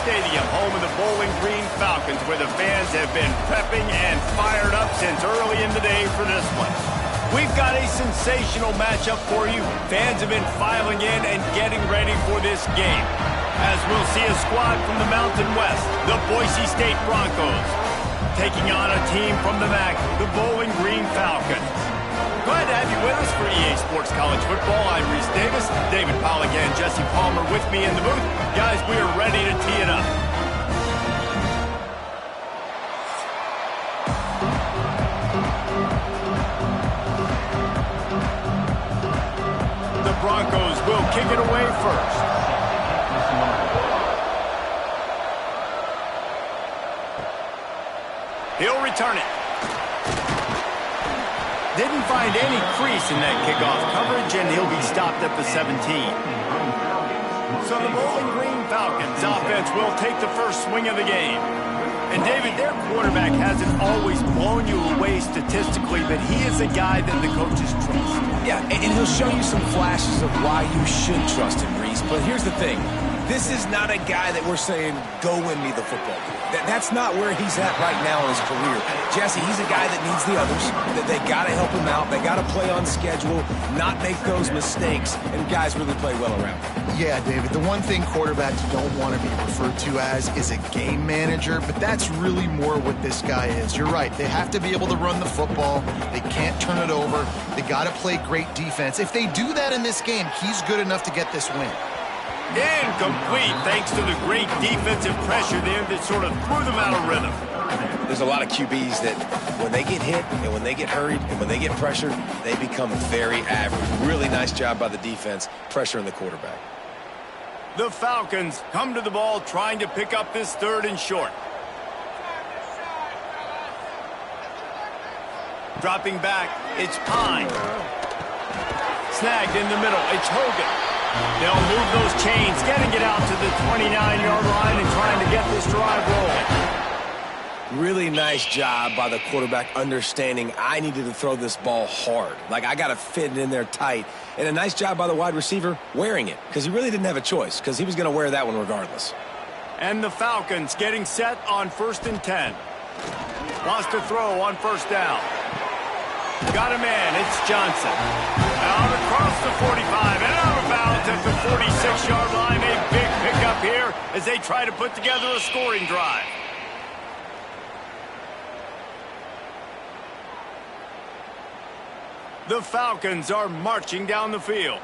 Stadium, home of the Bowling Green Falcons, where the fans have been prepping and fired up since early in the day for this one. We've got a sensational matchup for you. Fans have been filing in and getting ready for this game, as we'll see a squad from the Mountain West, the Boise State Broncos, taking on a team from the MAC, the Bowling Green Falcons. Glad to have you with us for EA Sports College Football. I'm Reese Davis, David Pollack and Jesse Palmer with me in the booth. Guys, we are ready to tee it up. The Broncos will kick it away first. He'll return it. Didn't find any crease in that kickoff coverage, and he'll be stopped at the 17. So the Bowling Green Falcons offense will take the first swing of the game. And David, their quarterback hasn't always blown you away statistically, but he is a guy that the coaches trust. Yeah, and he'll show you some flashes of why you should trust him, Reese. But here's the thing. This is not a guy that we're saying, go win me the football game. That's not where he's at right now in his career. Jesse, he's a guy that needs the others. They got to help him out. They got to play on schedule, not make those mistakes, and guys really play well around him. Yeah, David, the one thing quarterbacks don't want to be referred to as is a game manager, but that's really more what this guy is. You're right. They have to be able to run the football. They can't turn it over. They got to play great defense. If they do that in this game, he's good enough to get this win. Incomplete, thanks to the great defensive pressure there that sort of threw them out of rhythm. There's a lot of QBs that when they get hit and when they get hurried and when they get pressured, they become very average. Really nice job by the defense, pressuring the quarterback. The Falcons come to the ball trying to pick up this third and short. Dropping back, it's Pine. Snagged in the middle, it's Hogan. They'll move those chains, getting it out to the 29-yard line and trying to get this drive rolling. Really nice job by the quarterback understanding I needed to throw this ball hard. Like, I got to fit it in there tight. And a nice job by the wide receiver wearing it, because he really didn't have a choice, because he was going to wear that one regardless. And the Falcons getting set on 1st and 10. Wants to throw on first down. Got a man, it's Johnson. Out across the 45 and out of bounds at the 46-yard line. A big pickup here as they try to put together a scoring drive. The Falcons are marching down the field.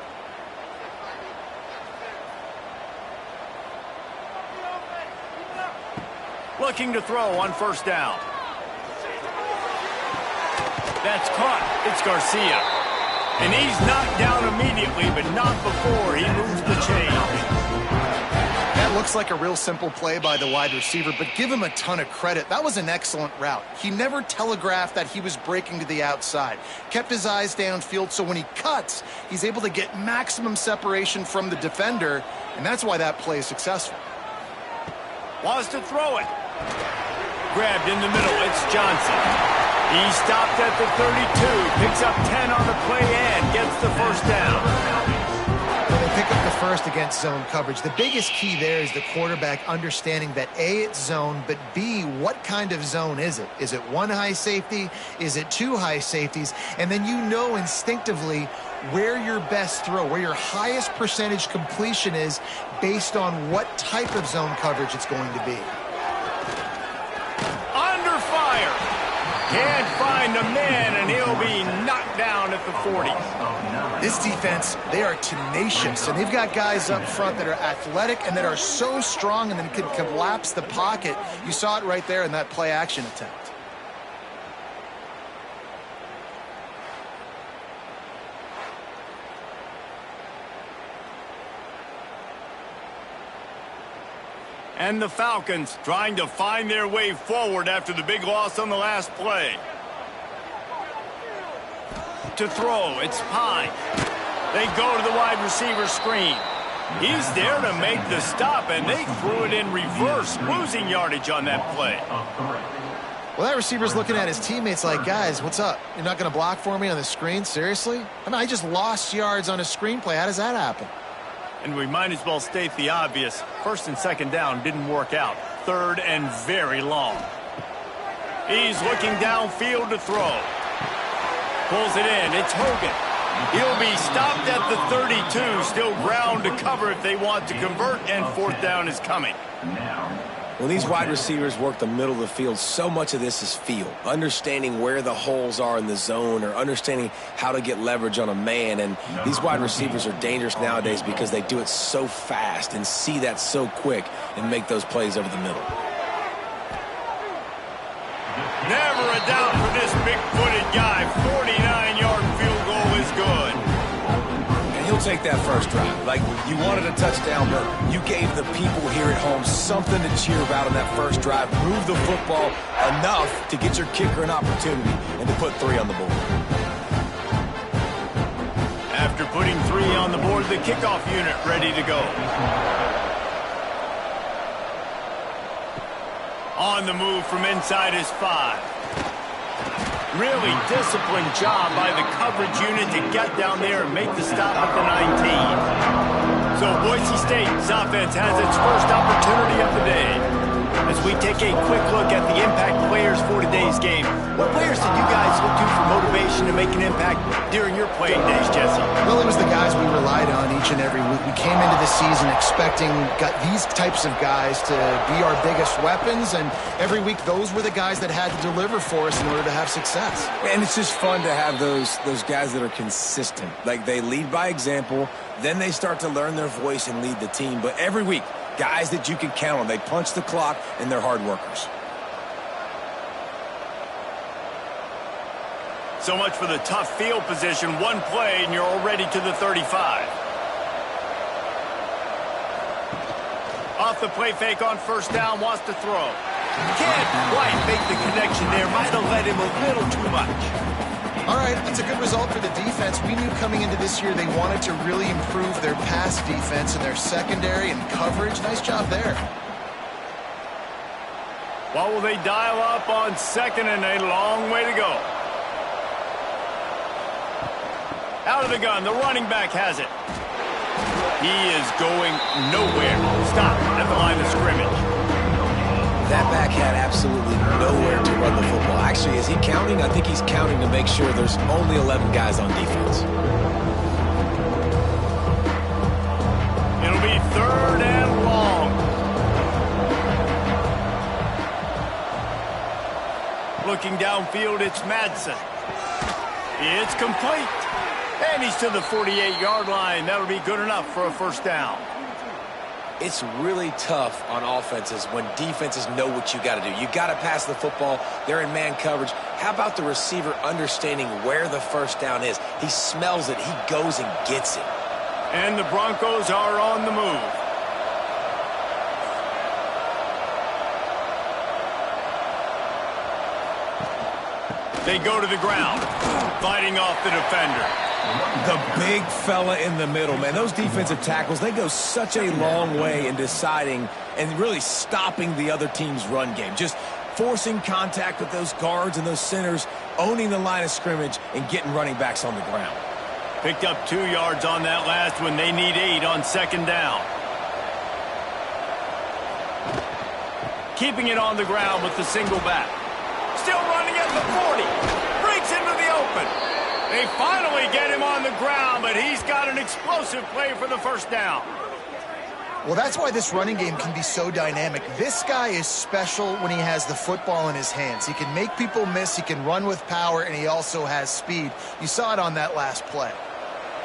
Looking to throw on first down. That's caught. It's Garcia. And he's knocked down immediately, but not before he moves the chains. That looks like a real simple play by the wide receiver, but give him a ton of credit. That was an excellent route. He never telegraphed that he was breaking to the outside. Kept his eyes downfield, so when he cuts, he's able to get maximum separation from the defender, and that's why that play is successful. Wants to throw it. Grabbed in the middle. It's Johnson. He stopped at the 32, picks up 10 on the play and gets the first down. Well, they pick up the first against zone coverage. The biggest key there is the quarterback understanding that A, it's zone, but B, what kind of zone is it? Is it one high safety? Is it two high safeties? And then you know instinctively where your best throw, where your highest percentage completion is based on what type of zone coverage it's going to be. Under fire. Can't find a man, and he'll be knocked down at the 40. This defense, they are tenacious, and they've got guys up front that are athletic and that are so strong and then can collapse the pocket. You saw it right there in that play-action attempt. And the Falcons trying to find their way forward after the big loss on the last play. To throw, it's Pine. They go to the wide receiver screen. He's there to make the stop, and they threw it in reverse, losing yardage on that play. Well, that receiver's looking at his teammates like, guys, what's up? You're not going to block for me on the screen? Seriously? I mean, I just lost yards on a screenplay. How does that happen? And we might as well state the obvious. First and second down didn't work out. Third and very long. He's looking downfield to throw. Pulls it in. It's Hogan. He'll be stopped at the 32. Still ground to cover if they want to convert, and fourth down is coming. When these wide receivers work the middle of the field, so much of this is feel. Understanding where the holes are in the zone or understanding how to get leverage on a man. And these wide receivers are dangerous nowadays because they do it so fast and see that so quick and make those plays over the middle. Never a doubt for this big-footed guy. 49-yard field goal is good. And he'll take that first drive. Like, you wanted a touchdown, but you gave the people here at home something to cheer about on that first drive. Move the football enough to get your kicker an opportunity and to put 3 on the board. After putting 3 on the board, the kickoff unit ready to go. On the move from inside his 5. Really disciplined job by the coverage unit to get down there and make the stop at the 19. So Boise State's offense has its first opportunity of the day. As we take a quick look at the impact players for today's game, what players did you guys look to for motivation to make an impact during your playing days, Jesse? Well, it was the guys we relied on each and every week. We came into the season expecting these types of guys to be our biggest weapons, and every week those were the guys that had to deliver for us in order to have success. And it's just fun to have those guys that are consistent. Like, they lead by example, then they start to learn their voice and lead the team. But every week, guys that you can count on. They punch the clock, and they're hard workers. So much for the tough field position. One play, and you're already to the 35. Off the play fake on first down, wants to throw. Can't quite make the connection there. Might have led him a little too much. All right, that's a good result for the defense. We knew coming into this year they wanted to really improve their pass defense and their secondary and coverage. Nice job there. What will they dial up on second, and a long way to go? Out of the gun, the running back has it. He is going nowhere. Stop at the line of scrimmage. That back had absolutely nowhere to run the football. Actually, is he counting? I think he's counting to make sure there's only 11 guys on defense. It'll be third and long. Looking downfield, it's Madsen. It's complete. And he's to the 48-yard line. That'll be good enough for a first down. It's really tough on offenses when defenses know what you got to do. You got to pass the football. They're in man coverage. How about the receiver understanding where the first down is? He smells it. He goes and gets it. And the Broncos are on the move. They go to the ground, fighting off the defender. The big fella in the middle, man. Those defensive tackles, they go such a long way in deciding and really stopping the other team's run game. Just forcing contact with those guards and those centers, owning the line of scrimmage, and getting running backs on the ground. Picked up 2 yards on that last one. They need 8 on second down. Keeping it on the ground with the single back. Still running at the 40. Breaks into the open. They finally get him on the ground, but he's got an explosive play for the first down. Well, that's why this running game can be so dynamic. This guy is special when he has the football in his hands. He can make people miss, he can run with power, and he also has speed. You saw it on that last play.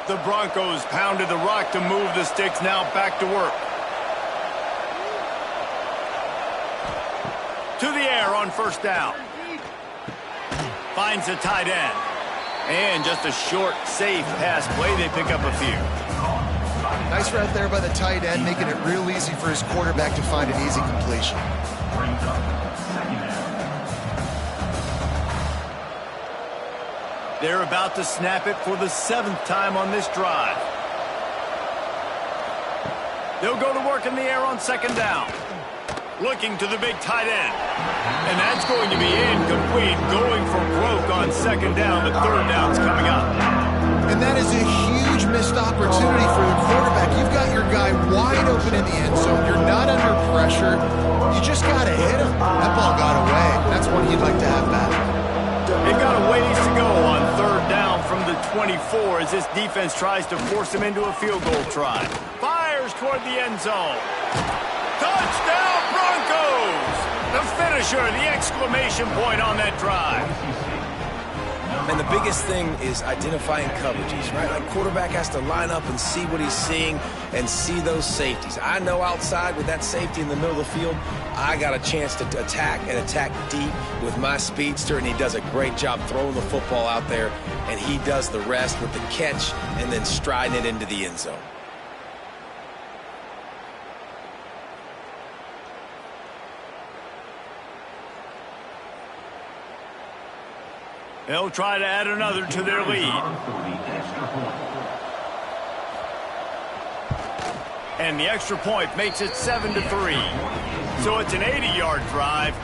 The Broncos pounded the rock to move the sticks, now back to work. To the air on first down. Finds the tight end. And just a short, safe pass play. They pick up a few. Nice route there by the tight end, making it real easy for his quarterback to find an easy completion. They're about to snap it for the 7th time on this drive. They'll go to work in the air on second down. Looking to the big tight end. And that's going to be incomplete. Going for broke on second down. The third down's coming up. And that is a huge missed opportunity for the quarterback. You've got your guy wide open in the end zone. You're not under pressure. You just got to hit him. That ball got away. That's one you'd like to have back. They've got a ways to go on third down from the 24 as this defense tries to force him into a field goal try. Fires toward the end zone. Touchdown Broncos! The finisher, the exclamation point on that drive. And the biggest thing is identifying coverages, right? Like quarterback has to line up and see what he's seeing and see those safeties. I know outside with that safety in the middle of the field, I got a chance to attack and attack deep with my speedster, and he does a great job throwing the football out there, and he does the rest with the catch and then striding it into the end zone. They'll try to add another to their lead. And the extra point makes it 7-3. So it's an 80-yard drive,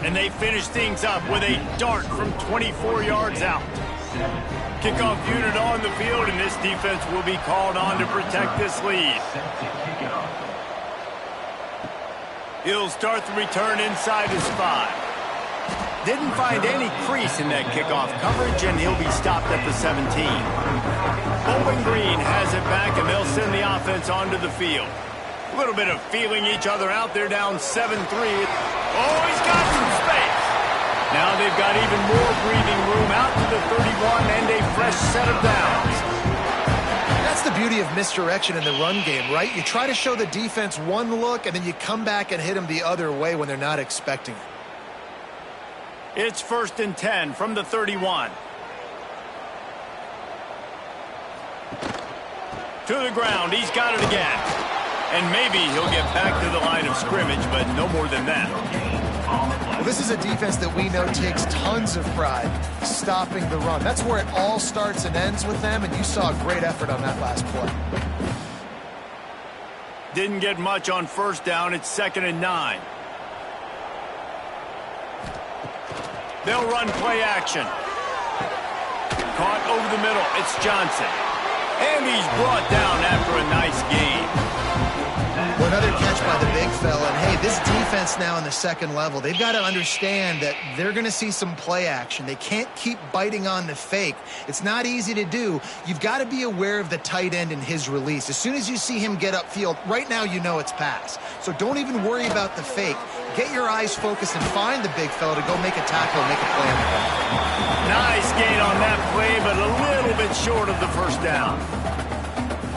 and they finish things up with a dart from 24 yards out. Kickoff unit on the field, and this defense will be called on to protect this lead. He'll start the return inside his 5. Didn't find any crease in that kickoff coverage, and he'll be stopped at the 17. Bowling Green has it back, and they'll send the offense onto the field. A little bit of feeling each other out. They're down 7-3. Oh, he's got some space. Now they've got even more breathing room out to the 31 and a fresh set of downs. That's the beauty of misdirection in the run game, right? You try to show the defense one look, and then you come back and hit them the other way when they're not expecting it. It's 1st and 10 from the 31. To the ground. He's got it again. And maybe he'll get back to the line of scrimmage, but no more than that. Well, this is a defense that we know takes tons of pride stopping the run. That's where it all starts and ends with them, and you saw a great effort on that last play. Didn't get much on first down. It's 2nd and 9. They'll run play action. Caught over the middle. It's Johnson. And he's brought down after a nice game. Well, another catch by the big fella. And, hey, this defense now in the second level, they've got to understand that they're going to see some play action. They can't keep biting on the fake. It's not easy to do. You've got to be aware of the tight end and his release. As soon as you see him get upfield, right now you know it's pass. So don't even worry about the fake. Get your eyes focused and find the big fella to go make a tackle and make a play on the ball. Nice gain on that play, but a little bit short of the first down.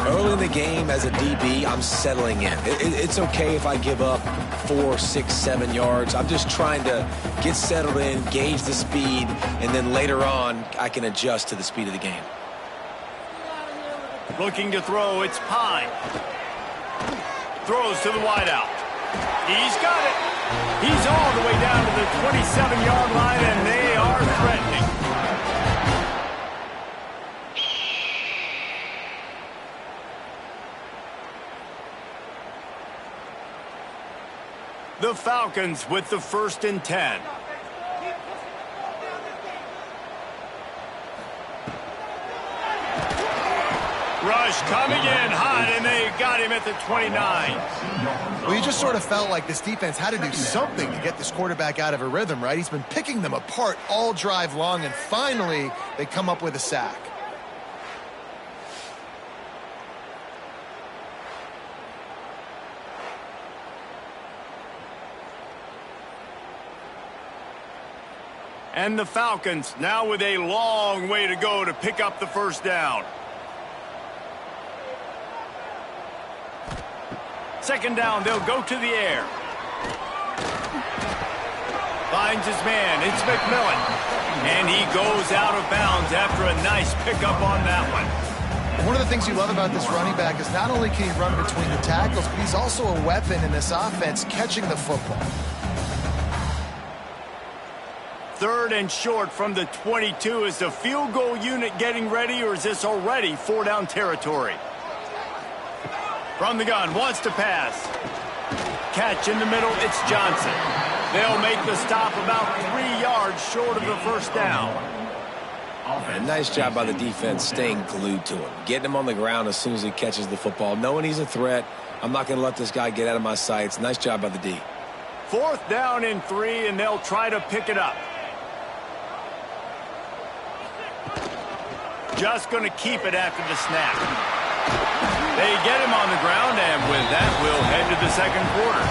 Early in the game as a DB, I'm settling in. It's okay if I give up 4, 6, 7 yards. I'm just trying to get settled in, gauge the speed, and then later on, I can adjust to the speed of the game. Looking to throw, it's Pine. Throws to the wideout. He's got it. He's all the way down to the 27-yard line, and they are threatening. The Falcons with the 1st and 10. Rush coming in hot, and they got him at the 29. Well, you just sort of felt like this defense had to do something to get this quarterback out of a rhythm, right? He's been picking them apart all drive long, and finally they come up with a sack. And the Falcons now with a long way to go to pick up the first down. 2nd down, they'll go to the air. Finds his man, it's McMillan. And he goes out of bounds after a nice pickup on that one. One of the things you love about this running back is not only can he run between the tackles, but he's also a weapon in this offense catching the football. 3rd and short from the 22. Is the field goal unit getting ready, or is this already 4-down territory? From the gun, wants to pass. Catch in the middle, it's Johnson. They'll make the stop about 3 yards short of the first down. And nice job by the defense staying glued to him, getting him on the ground as soon as he catches the football, knowing he's a threat. I'm not going to let this guy get out of my sights. Nice job by the D. 4th down and 3, and they'll try to pick it up. Just going to keep it after the snap. They get him on the ground, and with that, we'll head to the second quarter.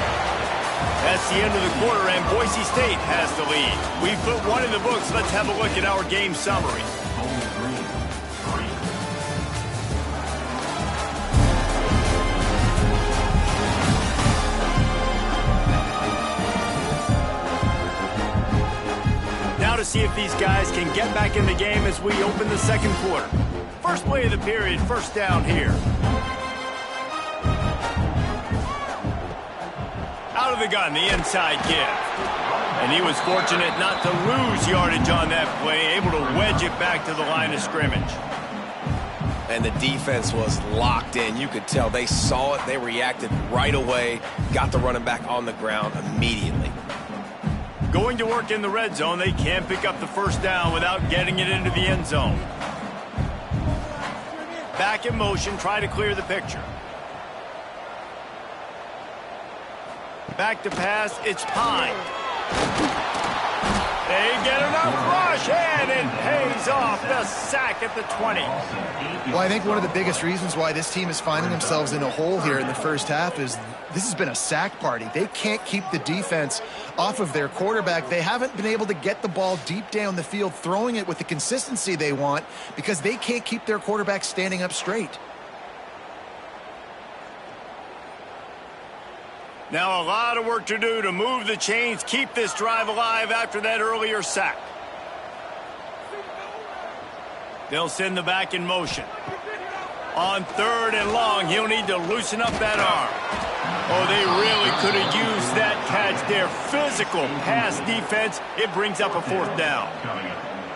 That's the end of the quarter, and Boise State has the lead. We've put one in the books. Let's have a look at our game summary. Now to see if these guys can get back in the game as we open the second quarter. First play of the period, 1st down here. Out of the gun, the inside give. And he was fortunate not to lose yardage on that play, able to wedge it back to the line of scrimmage. And the defense was locked in. You could tell they saw it. They reacted right away, got the running back on the ground immediately. Going to work in the red zone, they can pick up the 1st down without getting it into the end zone. Back in motion, try to clear the picture. Back to pass, it's Pine. They get enough rush, and it pays off the sack at the 20. Well, I think one of the biggest reasons why this team is finding themselves in a hole here in the first half is this has been a sack party. They can't keep the defense off of their quarterback. They haven't been able to get the ball deep down the field, throwing it with the consistency they want because they can't keep their quarterback standing up straight. Now a lot of work to do to move the chains, keep this drive alive after that earlier sack. They'll send the back in motion. On 3rd and long, he'll need to loosen up that arm. Oh, they really could have used that catch there. Physical pass defense. It brings up a 4th down.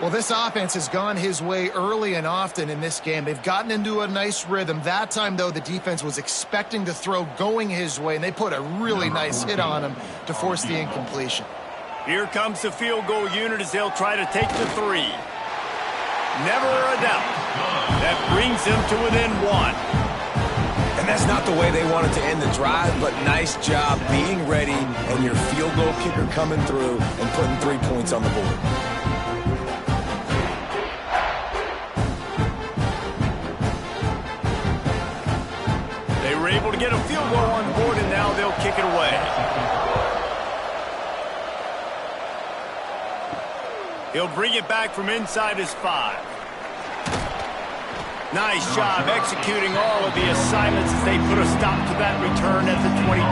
Well, this offense has gone his way early and often in this game. They've gotten into a nice rhythm. That time, though, the defense was expecting to throw going his way, and they put a really nice hit on him to force the incompletion. Here comes the field goal unit as they'll try to take the 3. Never a doubt. That brings them to within 1. And that's not the way they wanted to end the drive, but nice job being ready and your field goal kicker coming through and putting 3 points on the board. They were able to get a field goal on the board, and now they'll kick it away. He'll bring it back from inside his 5. Nice job executing all of the assignments as they put a stop to that return at the 22.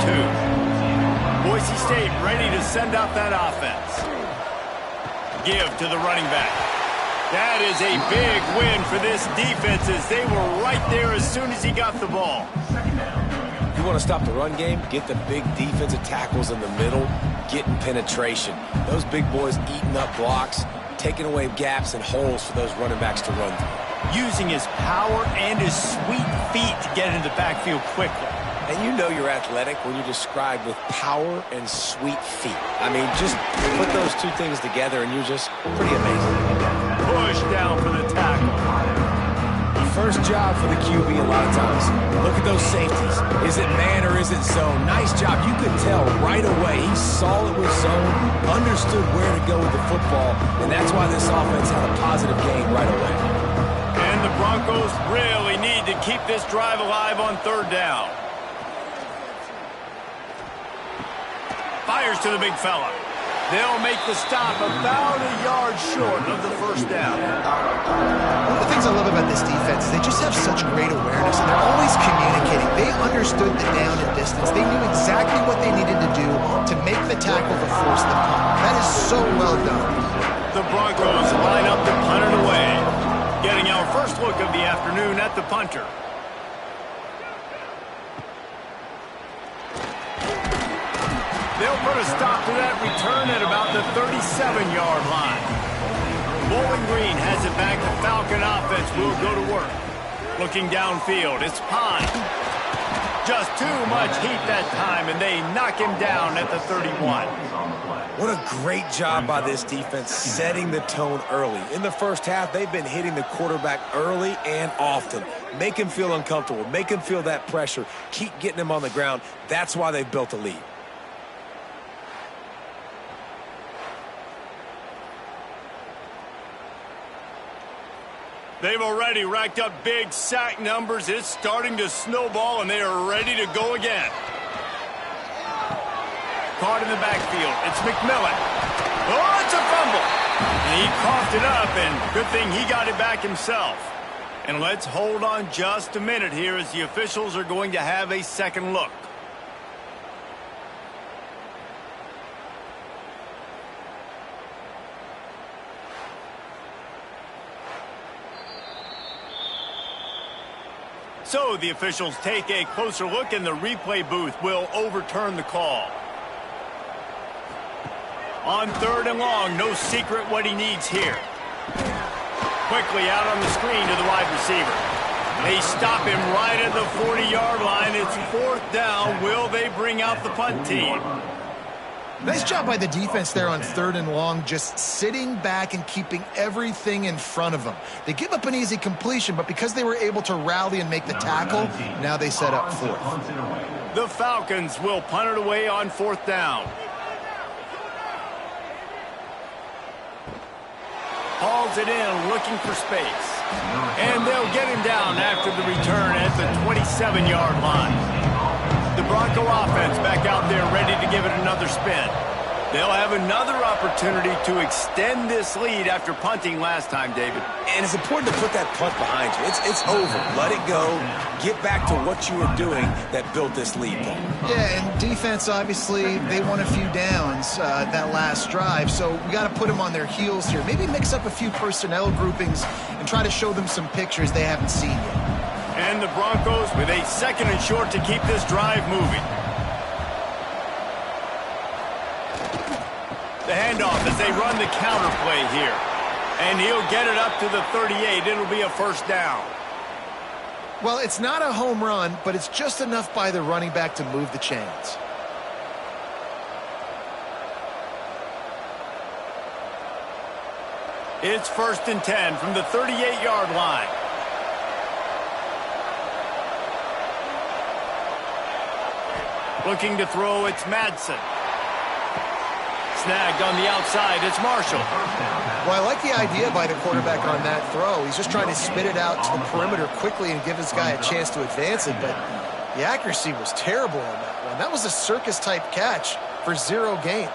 Boise State ready to send out that offense. Give to the running back. That is a big win for this defense as they were right there as soon as he got the ball. You want to stop the run game? Get the big defensive tackles in the middle, getting penetration. Those big boys eating up blocks, taking away gaps and holes for those running backs to run through. Using his power and his sweet feet to get into the backfield quickly. And you know you're athletic when you're described with power and sweet feet. I mean, just put those two things together and you're just pretty amazing. Push down for the tackle. First job for the QB a lot of times. Look at those safeties. Is it man or is it zone? Nice job. You could tell right away. He saw it was zone, understood where to go with the football, and that's why this offense had a positive game right away. And the Broncos really need to keep this drive alive on 3rd down. Fires to the big fella. They'll make the stop about a yard short of the 1st down. One of the things I love about this defense is they just have such great awareness, and they're always communicating. They understood the down and distance. They knew exactly what they needed to do to make the tackle to force the punt. That is so well done. The Broncos line up to punt it away. Getting our first look of the afternoon at the punter. They'll put a stop to that return at about the 37-yard line. Bowling Green has it back. The Falcon offense will go to work. Looking downfield, it's Pine. Just too much heat that time, and they knock him down at the 31. What a great job by this defense setting the tone early. In the first half, they've been hitting the quarterback early and often. Make him feel uncomfortable. Make him feel that pressure. Keep getting him on the ground. That's why they've built a lead. They've already racked up big sack numbers. It's starting to snowball, and they are ready to go again. Caught in the backfield. It's McMillan. Oh, it's a fumble. And he coughed it up, and good thing he got it back himself. And let's hold on just a minute here as the officials are going to have a second look. So the officials take a closer look, and the replay booth will overturn the call. On 3rd and long, no secret what he needs here. Quickly out on the screen to the wide receiver. They stop him right at the 40-yard line. It's 4th down. Will they bring out the punt team? Nice job by the defense there on 3rd and long, just sitting back and keeping everything in front of them. They give up an easy completion, but because they were able to rally and make the tackle, now they set up 4th. The Falcons will punt it away on 4th down. Hauls it in, looking for space. And they'll get him down after the return at the 27-yard line. The Bronco offense back out there ready to give it another spin. They'll have another opportunity to extend this lead after punting last time, David. And it's important to put that punt behind you. It's over. Let it go. Get back to what you were doing that built this lead, Paul. Yeah, and defense, obviously, they won a few downs that last drive, so we got to put them on their heels here. Maybe mix up a few personnel groupings and try to show them some pictures they haven't seen yet. And the Broncos with a 2nd and short to keep this drive moving. The handoff as they run the counter play here. And he'll get it up to the 38. It'll be a 1st down. Well, it's not a home run, but it's just enough by the running back to move the chains. It's 1st and 10 from the 38-yard line. Looking to throw, it's Madsen. Snagged on the outside, it's Marshall. Well, I like the idea by the quarterback on that throw. He's just trying to spit it out to the perimeter quickly and give his guy a chance to advance it, but the accuracy was terrible on that one. That was a circus-type catch for 0 gain.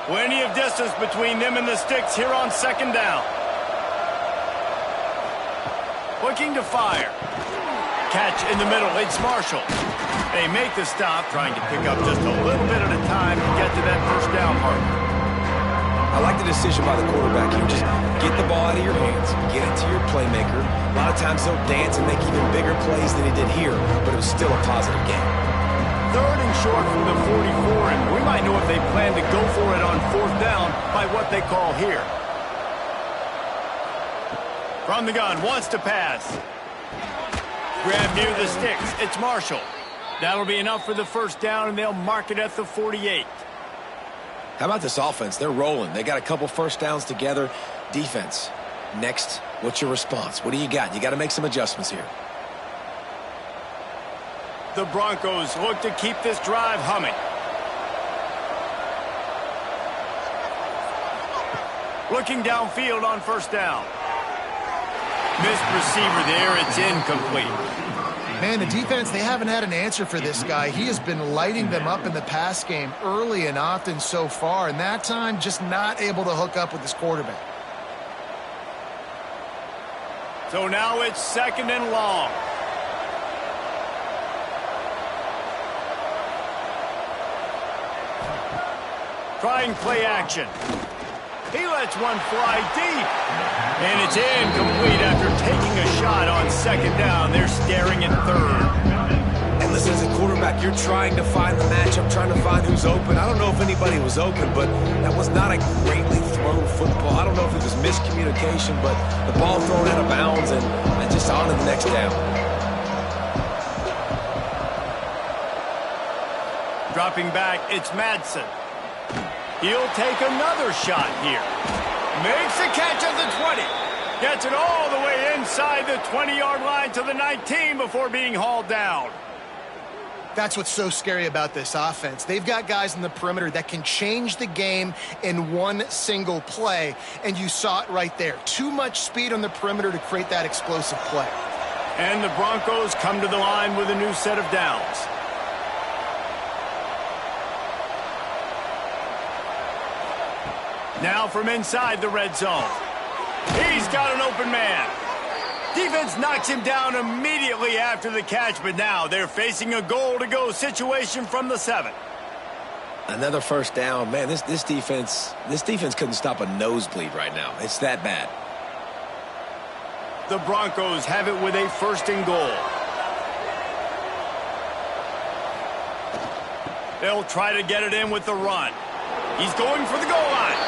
Plenty of distance between them and the sticks here on 2nd down. Looking to fire. Catch in the middle, it's Marshall. They make the stop, trying to pick up just a little bit at a time to get to that 1st down mark. I like the decision by the quarterback here. Just get the ball out of your hands, get it to your playmaker. A lot of times he'll dance and make even bigger plays than he did here, but it was still a positive game. 3rd and short from the 44, and we might know if they plan to go for it on 4th down by what they call here. From the gun, wants to pass. Grab near the sticks, it's Marshall. That'll be enough for the 1st down, and they'll mark it at the 48. How about this offense? They're rolling. They got a couple 1st downs together. Defense, next, what's your response? What do you got? You got to make some adjustments here. The Broncos look to keep this drive humming. Looking downfield on 1st down. Missed receiver there, it's incomplete. Man, the defense, they haven't had an answer for this guy. He has been lighting them up in the pass game early and often so far, and that time just not able to hook up with his quarterback. So now it's 2nd and long. Trying play action. He lets one fly deep. And it's incomplete after taking a shot on 2nd down. They're staring at 3rd. And listen, as a quarterback, you're trying to find the matchup, trying to find who's open. I don't know if anybody was open, but that was not a greatly thrown football. I don't know if it was miscommunication, but the ball thrown out of bounds and just on to the next down. Dropping back, it's Madsen. He'll take another shot here. Makes the catch at the 20. Gets it all the way inside the 20-yard line to the 19 before being hauled down. That's what's so scary about this offense. They've got guys in the perimeter that can change the game in one single play, and you saw it right there. Too much speed on the perimeter to create that explosive play. And the Broncos come to the line with a new set of downs. Now from inside the red zone. He's got an open man. Defense knocks him down immediately after the catch, but now they're facing a goal-to-go situation from the 7. Another first down. Man, this defense couldn't stop a nosebleed right now. It's that bad. The Broncos have it with a 1st and goal. They'll try to get it in with the run. He's going for the goal line.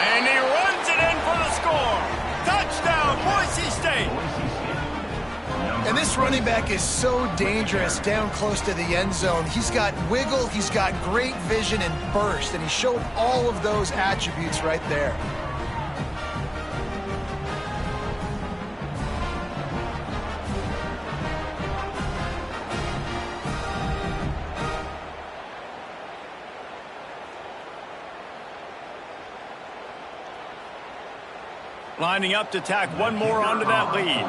And he runs it in for the score. Touchdown, Boise State. And this running back is so dangerous down close to the end zone. He's got wiggle, he's got great vision and burst, and he showed all of those attributes right there. Lining up to tack one more onto that lead.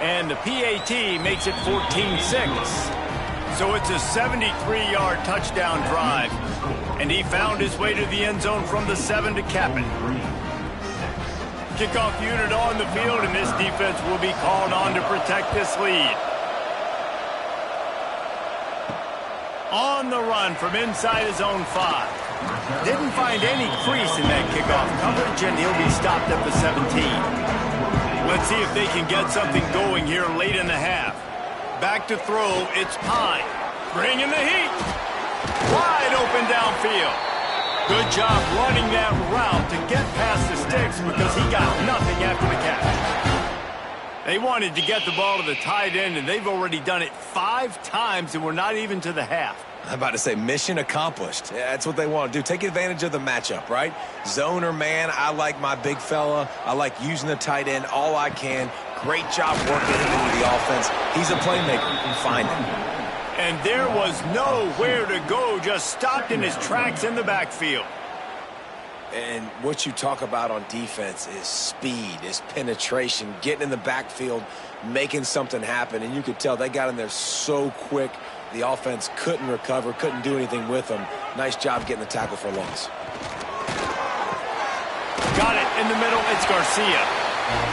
And the PAT makes it 14-6. So it's a 73-yard touchdown drive. And he found his way to the end zone from the 7 to cap it. Kickoff unit on the field, and this defense will be called on to protect this lead. On the run from inside his own 5. Didn't find any crease in that kickoff coverage, and he'll be stopped at the 17. Let's see if they can get something going here late in the half. Back to throw, it's Pine. Bringing the heat. Wide open downfield. Good job running that route to get past the sticks because he got nothing after the catch. They wanted to get the ball to the tight end, and they've already done it 5 times, and we're not even to the half. I'm about to say mission accomplished. Yeah, that's what they want to do. Take advantage of the matchup, right? Zone or man, I like my big fella. I like using the tight end all I can. Great job working him into the offense. He's a playmaker. Find him. And there was nowhere to go, just stopped in his tracks in the backfield. And what you talk about on defense is speed, is penetration, getting in the backfield, making something happen. And you could tell they got in there so quick. The offense couldn't recover, couldn't do anything with them. Nice job getting the tackle for loss. Got it in the middle. It's Garcia.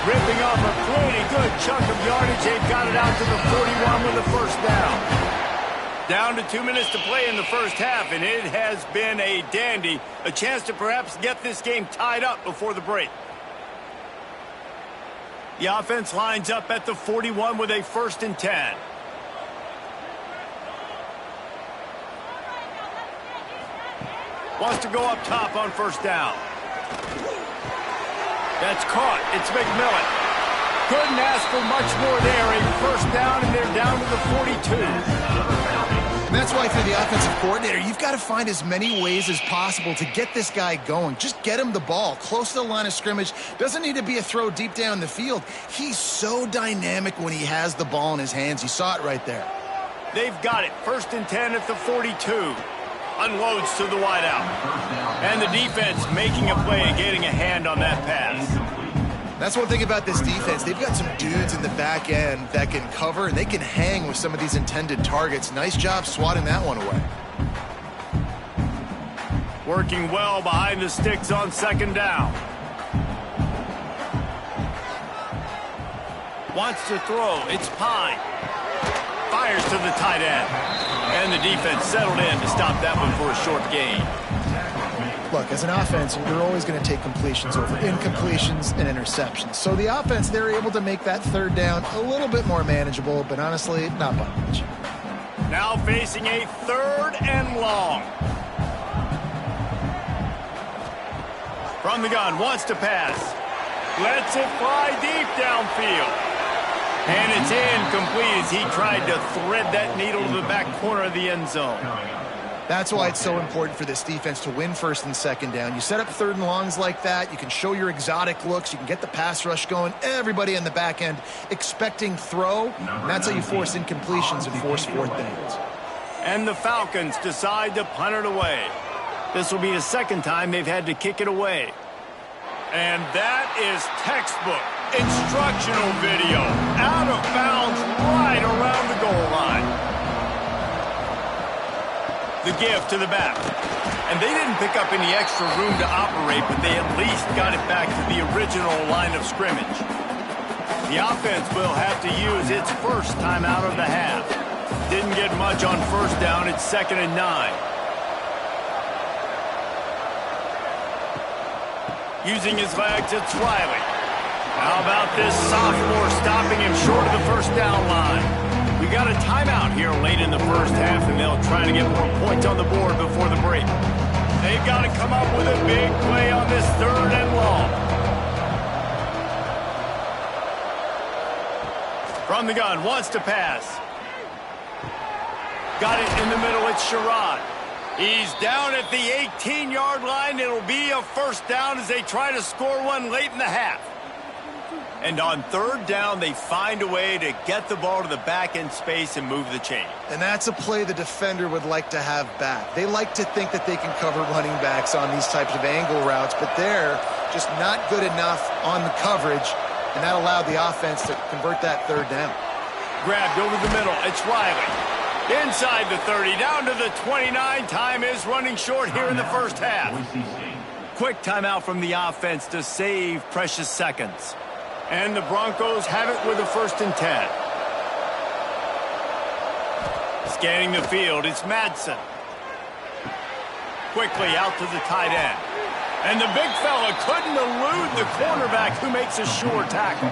Ripping off a pretty good chunk of yardage. They've got it out to the 41 with a first down. Down to 2 minutes to play in the first half, and it has been a dandy. A chance to perhaps get this game tied up before the break. The offense lines up at the 41 with a 1st and 10. Wants to go up top on first down. That's caught. It's McMillan. Couldn't ask for much more there. A first down, and they're down to the 42. And that's why, if you're the offensive coordinator, you've got to find as many ways as possible to get this guy going. Just get him the ball close to the line of scrimmage. Doesn't need to be a throw deep down the field. He's so dynamic when he has the ball in his hands. You saw it right there. They've got it. 1st and 10 at the 42. Unloads to the wideout. And the defense making a play and getting a hand on that pass. That's one thing about this defense. They've got some dudes in the back end that can cover, and they can hang with some of these intended targets. Nice job swatting that one away. Working well behind the sticks on 2nd down. Wants to throw. It's Pine. Fires to the tight end. And the defense settled in to stop that one for a short gain. Look, as an offense, you're always going to take completions over incompletions and interceptions. So the offense, they're able to make that 3rd down a little bit more manageable, but honestly, not by much. Now facing a 3rd and long. From the gun, wants to pass. Lets it fly deep downfield. And it's incomplete as he tried to thread that needle to the back corner of the end zone. That's why it's so important for this defense to win first and second down. You set up third and longs like that. You can show your exotic looks. You can get the pass rush going. Everybody in the back end expecting throw. And that's how you force incompletions and force fourth downs. And the Falcons decide to punt it away. This will be the second time they've had to kick it away. And that is textbook instructional video. Out of bounds right around the goal line. The give to the back. And they didn't pick up any extra room to operate, but they at least got it back to the original line of scrimmage. The offense will have to use its first timeout of the half. Didn't get much on first down. It's 2nd and 9. Using his legs, it's Riley. How about this sophomore stopping him short of the first down line? We got a timeout here late in the first half, and they'll try to get more points on the board before the break. They've got to come up with a big play on this 3rd and long. From the gun, wants to pass. Got it in the middle, it's Sherrod. He's down at the 18-yard line. It'll be a first down as they try to score one late in the half. And on 3rd down, they find a way to get the ball to the back end space and move the chain. And that's a play the defender would like to have back. They like to think that they can cover running backs on these types of angle routes, but they're just not good enough on the coverage, and that allowed the offense to convert that 3rd down. Grabbed over the middle. It's Riley. Inside the 30, down to the 29. Time is running short here in the first half. Quick timeout from the offense to save precious seconds. And the Broncos have it with a 1st and 10. Scanning the field, it's Madsen. Quickly out to the tight end. And the big fella couldn't elude the cornerback who makes a sure tackle.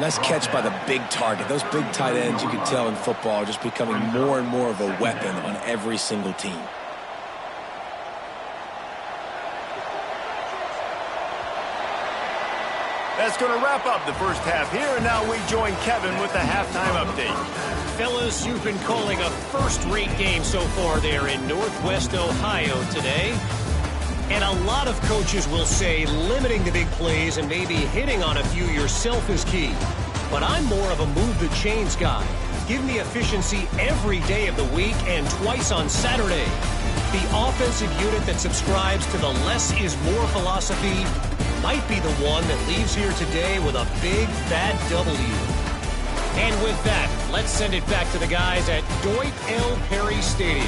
Nice catch by the big target. Those big tight ends, you can tell in football, are just becoming more and more of a weapon on every single team. That's going to wrap up the first half here, and now we join Kevin with the halftime update. Fellas, you've been calling a first-rate game so far there in Northwest Ohio today. And a lot of coaches will say limiting the big plays and maybe hitting on a few yourself is key. But I'm more of a move the chains guy. Give me efficiency every day of the week and twice on Saturday. The offensive unit that subscribes to the less is more philosophy might be the one that leaves here today with a big, fat W. And with that, let's send it back to the guys at Dwight L. Perry Stadium.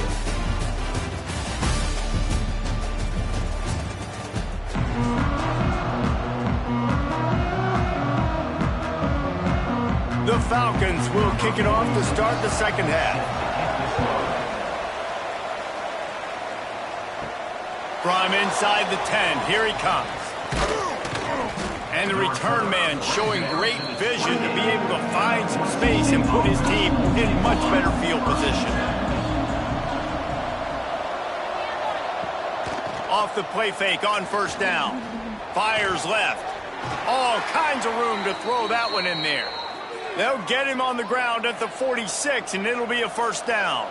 The Falcons will kick it off to start the second half. From inside the 10, here he comes. And the return man showing great vision to be able to find some space and put his team in much better field position. Off the play fake on first down. Fires left. All kinds of room to throw that one in there. They'll get him on the ground at the 46, and it'll be a first down.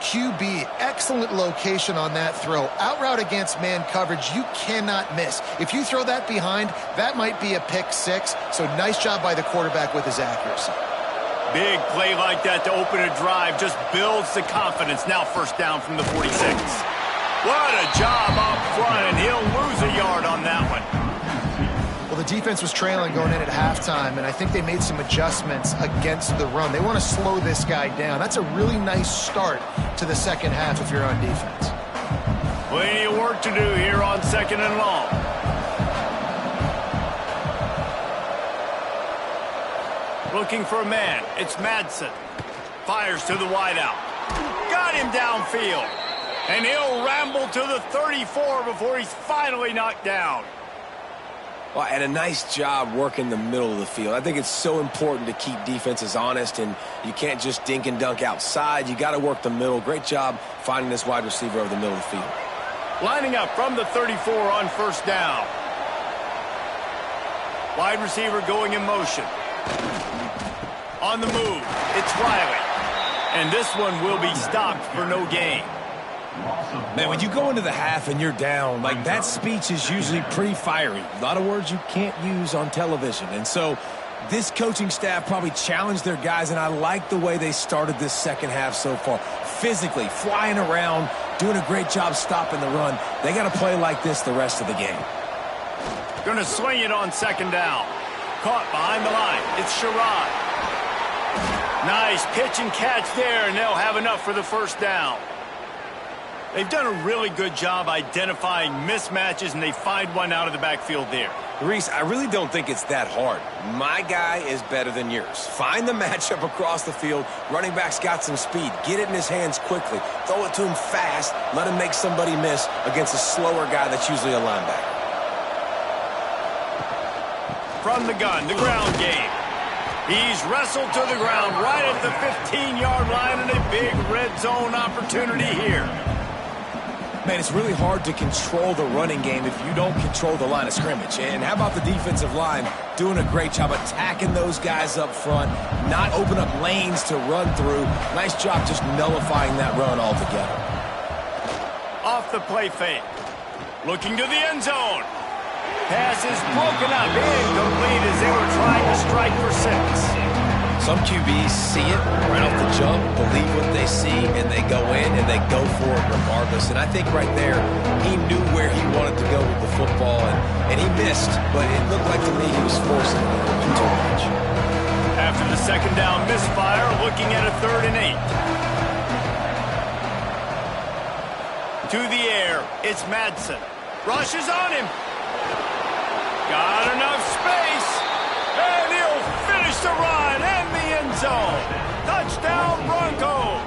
QB, excellent location on that throw. Out route against man coverage, you cannot miss. If you throw that behind, that might be a pick six. So nice job by the quarterback with his accuracy. Big play like that to open a drive just builds the confidence. Now first down from the 46. What a job up front, and he'll lose a yard on that one. Well, the defense was trailing going in at halftime, and I think they made some adjustments against the run. They want to slow this guy down. That's a really nice start to the second half if you're on defense. Plenty of work to do here on 2nd and long. Looking for a man. It's Madsen. Fires to the wideout. Got him downfield. And he'll ramble to the 34 before he's finally knocked down. Well, and a nice job working the middle of the field. I think it's so important to keep defenses honest, and you can't just dink and dunk outside. You got to work the middle. Great job finding this wide receiver over the middle of the field. Lining up from the 34 on first down. Wide receiver going in motion. On the move, it's Riley. And this one will be stopped for no gain. Man, when you go into the half and you're down, like, that speech is usually pretty fiery. A lot of words you can't use on television. And so this coaching staff probably challenged their guys, and I like the way they started this second half so far. Physically, flying around, doing a great job stopping the run. They got to play like this the rest of the game. Going to swing it on second down. Caught behind the line. It's Sherrod. Nice pitch and catch there, and they'll have enough for the first down. They've done a really good job identifying mismatches, and they find one out of the backfield there. Reese, I really don't think it's that hard. My guy is better than yours. Find the matchup across the field. Running back's got some speed. Get it in his hands quickly. Throw it to him fast. Let him make somebody miss against a slower guy that's usually a linebacker. From the gun, the ground game. He's wrestled to the ground right at the 15-yard line, and a big red zone opportunity here. Man, it's really hard to control the running game if you don't control the line of scrimmage. And how about the defensive line doing a great job attacking those guys up front, not open up lanes to run through. Nice job just nullifying that run altogether. Off the play fake. Looking to the end zone. Pass is broken up, incomplete as they were trying to strike for 6. Some QBs see it right off the jump, believe what they see, and they go in and they go for it regardless. And I think right there, he knew where he wanted to go with the football, and he missed, but it looked like to me he was forcing a little bit too much. After the second down misfire, looking at a 3rd and 8. To the air, it's Madsen. Rushes on him. Got enough space, and he'll finish the run and the end zone. Touchdown, Broncos.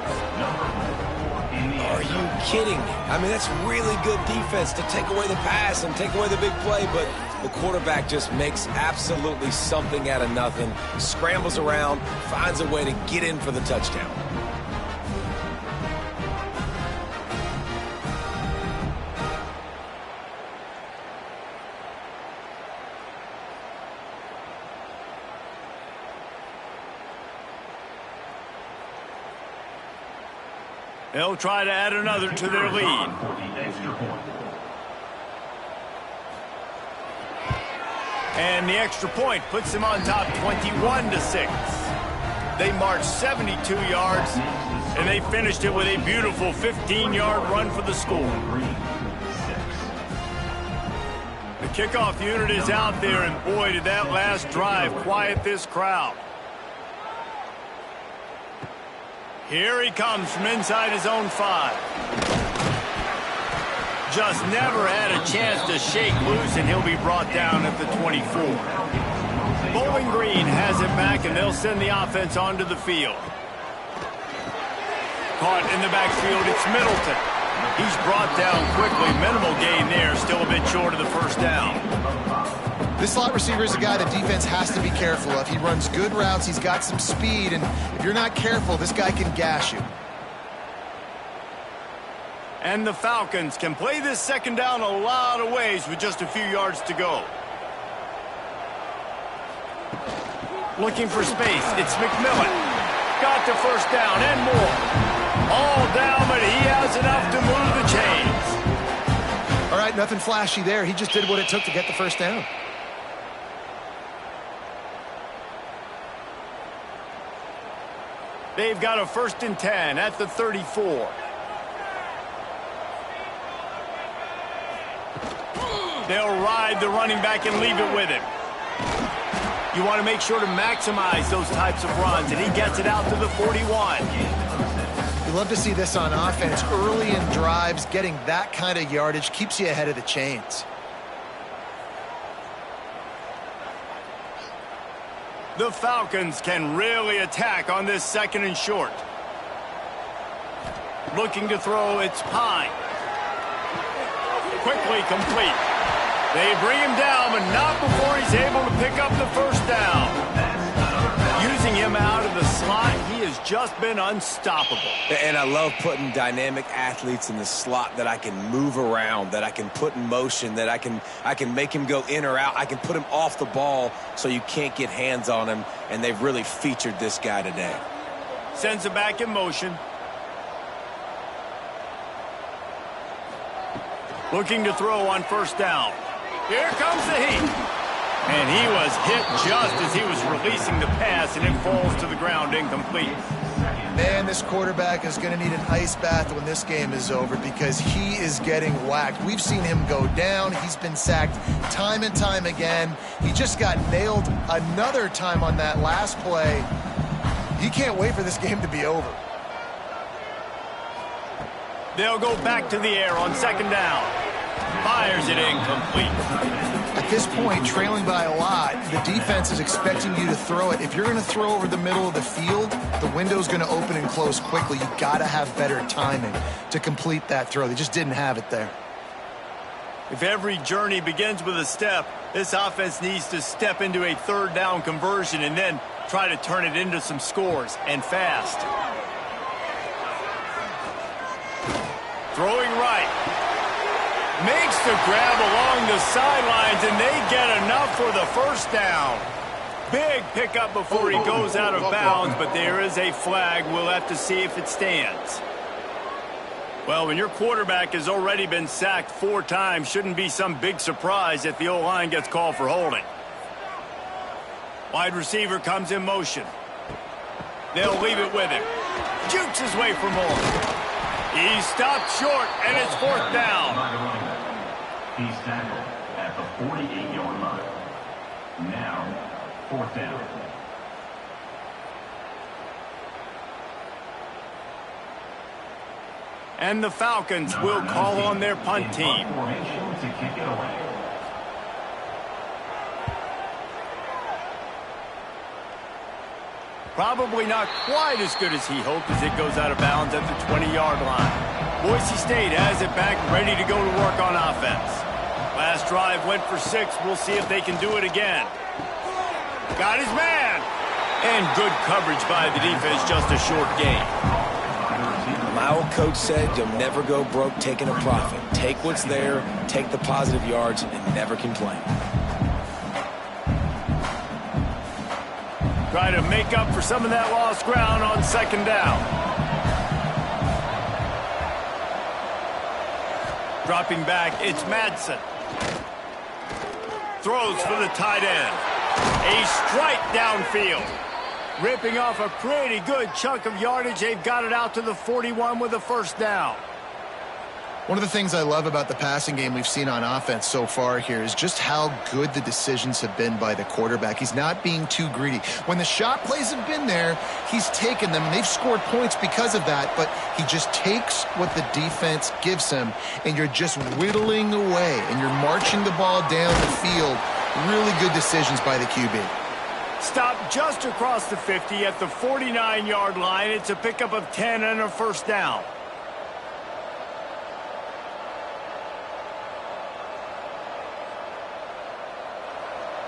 Are you kidding me? I mean, that's really good defense to take away the pass and take away the big play, but the quarterback just makes absolutely something out of nothing, scrambles around, finds a way to get in for the touchdown. They'll try to add another to their lead. And the extra point puts them on top 21-6. They marched 72 yards, and they finished it with a beautiful 15-yard run for the score. The kickoff unit is out there, and boy, did that last drive quiet this crowd. Here he comes from inside his own 5. Just never had a chance to shake loose, and he'll be brought down at the 24. Bowling Green has it back, and they'll send the offense onto the field. Caught in the backfield, it's Middleton. He's brought down quickly. Minimal gain there, still a bit short of the first down. This slot receiver is a guy the defense has to be careful of. He runs good routes. He's got some speed, and if you're not careful, this guy can gash you. And the Falcons can play this second down a lot of ways with just a few yards to go. Looking for space. It's McMillan. Got the first down and more. All down, but he has enough to move the chains. All right, nothing flashy there. He just did what it took to get the first down. They've got a 1st and 10 at the 34. They'll ride the running back and leave it with him. You want to make sure to maximize those types of runs, and he gets it out to the 41. You love to see this on offense. Early in drives, getting that kind of yardage keeps you ahead of the chains. The Falcons can really attack on this 2nd and short. Looking to throw, it's Pine. Quickly complete. They bring him down, but not before he's able to pick up the first down. Using him out of the slot, he has just been unstoppable. And I love putting dynamic athletes in the slot that I can move around, that I can put in motion, that I can make him go in or out. I can put him off the ball so you can't get hands on him, and they've really featured this guy today. Sends it back in motion. Looking to throw on first down. Here comes the heat. And he was hit just as he was releasing the pass, and it falls to the ground incomplete. Man, this quarterback is going to need an ice bath when this game is over because he is getting whacked. We've seen him go down. He's been sacked time and time again. He just got nailed another time on that last play. He can't wait for this game to be over. They'll go back to the air on second down. Fires it incomplete. At this point, trailing by a lot, the defense is expecting you to throw it. If you're going to throw over the middle of the field, the window's going to open and close quickly. You've got to have better timing to complete that throw. They just didn't have it there. If every journey begins with a step, this offense needs to step into a third down conversion and then try to turn it into some scores, and fast. Throwing right. Makes the grab along the sidelines, and they get enough for the first down. Big pickup before he goes out of bounds, but there is a flag. We'll have to see if it stands. Well, when your quarterback has already been sacked 4 times, shouldn't be some big surprise if the O-line gets called for holding. Wide receiver comes in motion. They'll leave it with him. Jukes his way for more. He's stopped short, and it's fourth down. He's tackled at the 48-yard line. Now, fourth down. And the Falcons will call on their punt team. To kick it away. Probably not quite as good as he hoped as it goes out of bounds at the 20-yard line. Boise State has it back, ready to go to work on offense. Last drive went for 6. We'll see if they can do it again. Got his man. And good coverage by the defense, just a short gain. My old coach said you'll never go broke taking a profit. Take what's there, take the positive yards, and never complain. Try to make up for some of that lost ground on second down. Dropping back, it's Madsen. Throws for the tight end. A strike downfield. Ripping off a pretty good chunk of yardage. They've got it out to the 41 with a first down. One of the things I love about the passing game we've seen on offense so far here is just how good the decisions have been by the quarterback. He's not being too greedy. When the shot plays have been there, he's taken them, and they've scored points because of that, but he just takes what the defense gives him, and you're just whittling away, and you're marching the ball down the field. Really good decisions by the QB. Stop just across the 50 at the 49-yard line. It's a pickup of 10 and a first down.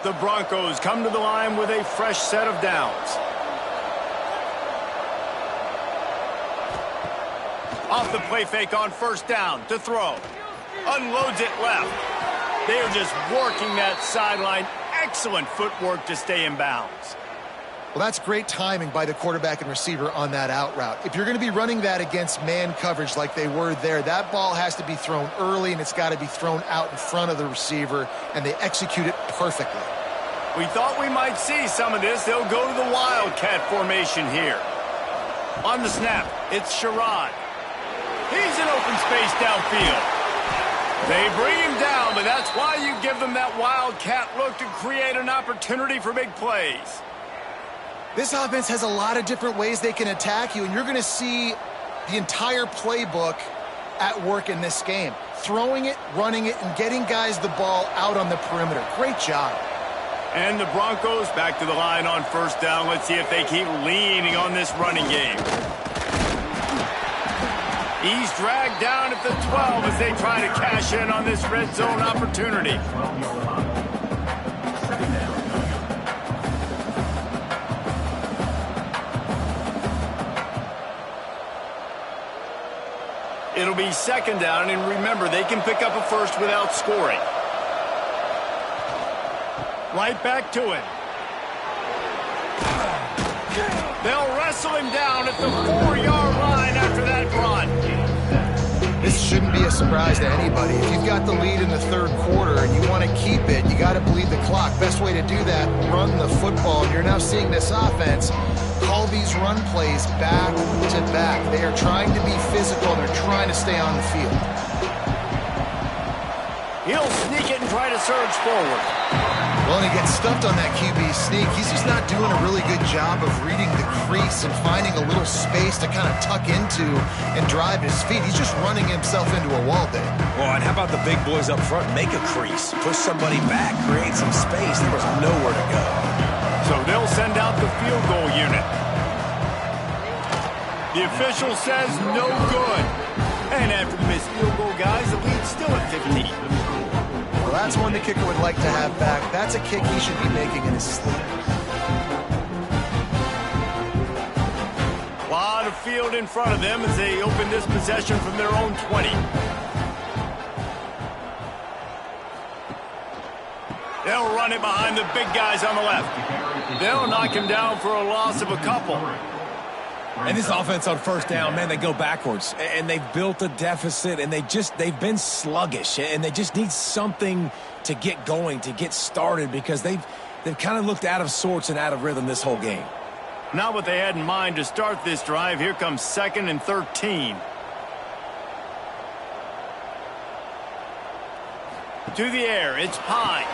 The Broncos come to the line with a fresh set of downs. Off the play fake on first down to throw. Unloads it left. They are just working that sideline. Excellent footwork to stay in bounds. Well, that's great timing by the quarterback and receiver on that out route. If you're going to be running that against man coverage like they were there, that ball has to be thrown early, and it's got to be thrown out in front of the receiver, and they execute it perfectly. We thought we might see some of this. They'll go to the Wildcat formation here. On the snap, it's Sherrod. He's in open space downfield. They bring him down, but that's why you give them that Wildcat look to create an opportunity for big plays. This offense has a lot of different ways they can attack you, and you're going to see the entire playbook at work in this game. Throwing it, running it, and getting guys the ball out on the perimeter. Great job. And the Broncos back to the line on first down. Let's see if they keep leaning on this running game. He's dragged down at the 12 as they try to cash in on this red zone opportunity. It'll be second down, and remember, they can pick up a first without scoring. Right back to it. They'll wrestle him down at the 4-yard line after that run. This shouldn't be a surprise to anybody. If you've got the lead in the third quarter and you want to keep it, you got to bleed the clock. Best way to do that, run the football. And you're now seeing this offense call these run plays back to back. They are trying to be physical, and they're trying to stay on the field. He'll sneak it and try to surge forward. Well, and he gets stuffed on that QB sneak. He's just not doing a really good job of reading the crease and finding a little space to kind of tuck into and drive his feet. He's just running himself into a wall there. Well, and how about the big boys up front? Make a crease. Push somebody back. Create some space. There was nowhere to go. So they'll send out the field goal unit. The official says no good. And after the missed field goal, guys, the lead's still at 15. Well, that's one the kicker would like to have back. That's a kick he should be making in his sleep. A lot of field in front of them as they open this possession from their own 20. They'll run it behind the big guys on the left. They'll knock him down for a loss of a couple. And this offense on first down, man, they go backwards. And they've built a deficit, and they've been sluggish. And they just need something to get going, to get started, because they've kind of looked out of sorts and out of rhythm this whole game. Not what they had in mind to start this drive. Here comes 2nd and 13. To the air, it's Pine.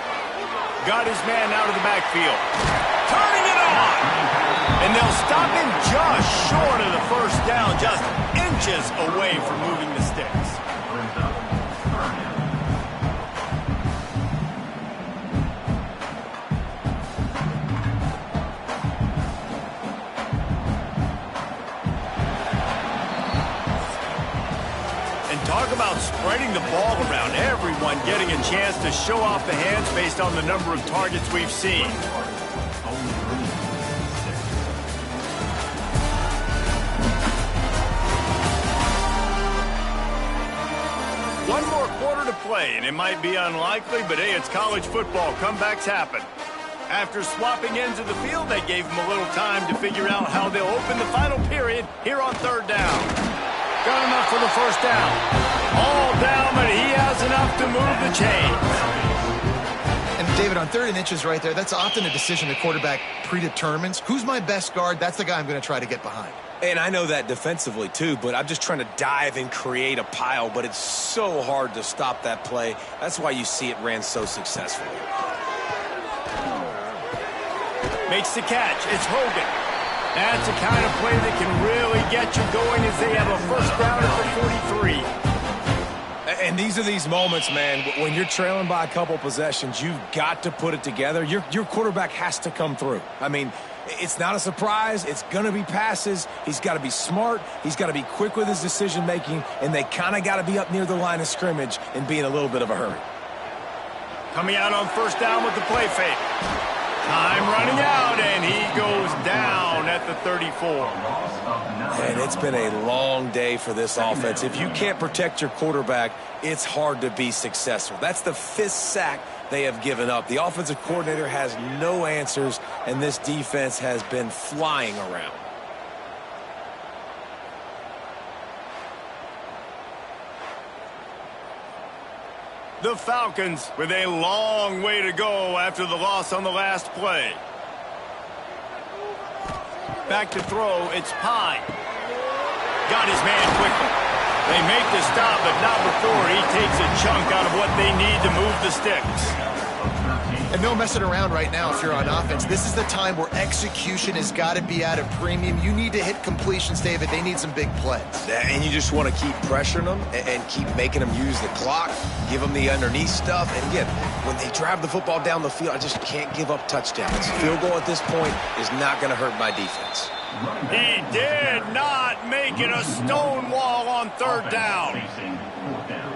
Got his man out of the backfield. Turning it on! And they'll stop him just short of the first down, just inches away from moving the sticks. And talk about spreading the ball around. Everyone getting a chance to show off the hands based on the number of targets we've seen. One more quarter to play, and it might be unlikely, but hey, it's college football. Comebacks happen. After swapping ends of the field, they gave him a little time to figure out how they'll open the final period here on third down. Got enough for the first down. All down, but he has enough to move the chains. And David, on 3rd and inches right there, that's often a decision the quarterback predetermines. Who's my best guard? That's the guy I'm going to try to get behind. And I know that defensively, too, but I'm just trying to dive and create a pile, but it's so hard to stop that play. That's why you see it ran so successfully. Makes the catch. It's Hogan. That's the kind of play that can really get you going as they have a first down at the 43. And these are these moments, man, when you're trailing by a couple possessions, you've got to put it together. Your quarterback has to come through. I mean, it's not a surprise. It's going to be passes. He's got to be smart. He's got to be quick with his decision-making, and they kind of got to be up near the line of scrimmage and be in a little bit of a hurry. Coming out on first down with the play fake. Time running out, and he goes down at the 34. And it's been a long day for this offense. If you can't protect your quarterback, it's hard to be successful. That's the 5th sack they have given up. The offensive coordinator has no answers, and this defense has been flying around. The Falcons with a long way to go after the loss on the last play. Back to throw, it's Pine. Got his man quickly. They make the stop, but not before he takes a chunk out of what they need to move the sticks. And no messing around right now if you're on offense. This is the time where execution has got to be at a premium. You need to hit completions, David. They need some big plays. And you just want to keep pressuring them and keep making them use the clock, give them the underneath stuff. And again, when they drive the football down the field, I just can't give up touchdowns. Field goal at this point is not going to hurt my defense. He did not make it a stone wall on third down.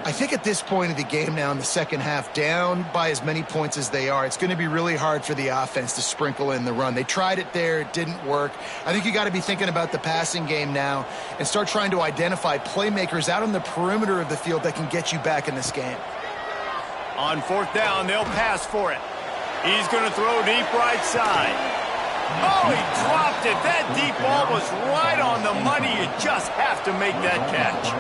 I think at this point of the game now in the second half, down by as many points as they are, it's going to be really hard for the offense to sprinkle in the run. They tried it there. It didn't work. I think you got to be thinking about the passing game now and start trying to identify playmakers out on the perimeter of the field that can get you back in this game. On fourth down, they'll pass for it. He's going to throw deep right side. Oh, he dropped it. That deep ball was right on the money. You just have to make that catch.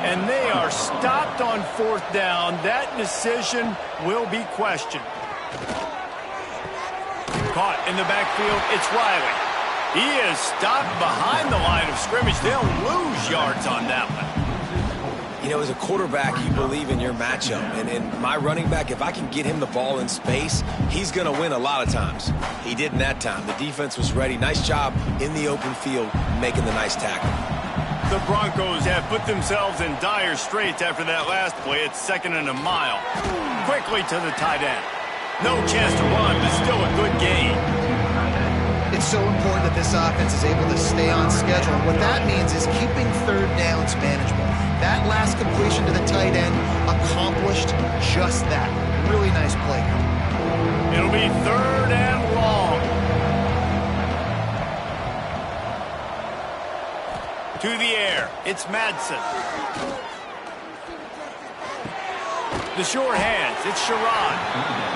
And they are stopped on fourth down. That decision will be questioned. Caught in the backfield, it's Riley. He is stopped behind the line of scrimmage. They'll lose yards on that one. You know, as a quarterback, you believe in your matchup. And my running back, if I can get him the ball in space, he's going to win a lot of times. He didn't that time. The defense was ready. Nice job in the open field making the nice tackle. The Broncos have put themselves in dire straits after that last play. It's 2nd and a mile. Quickly to the tight end. No chance to run, but still a good game. It's so important that this offense is able to stay on schedule. What that means is keeping third downs manageable. That last completion to the tight end accomplished just that. Really nice play. It'll be 3rd and long. To the air, it's Madsen. The short hands, it's Sherrod.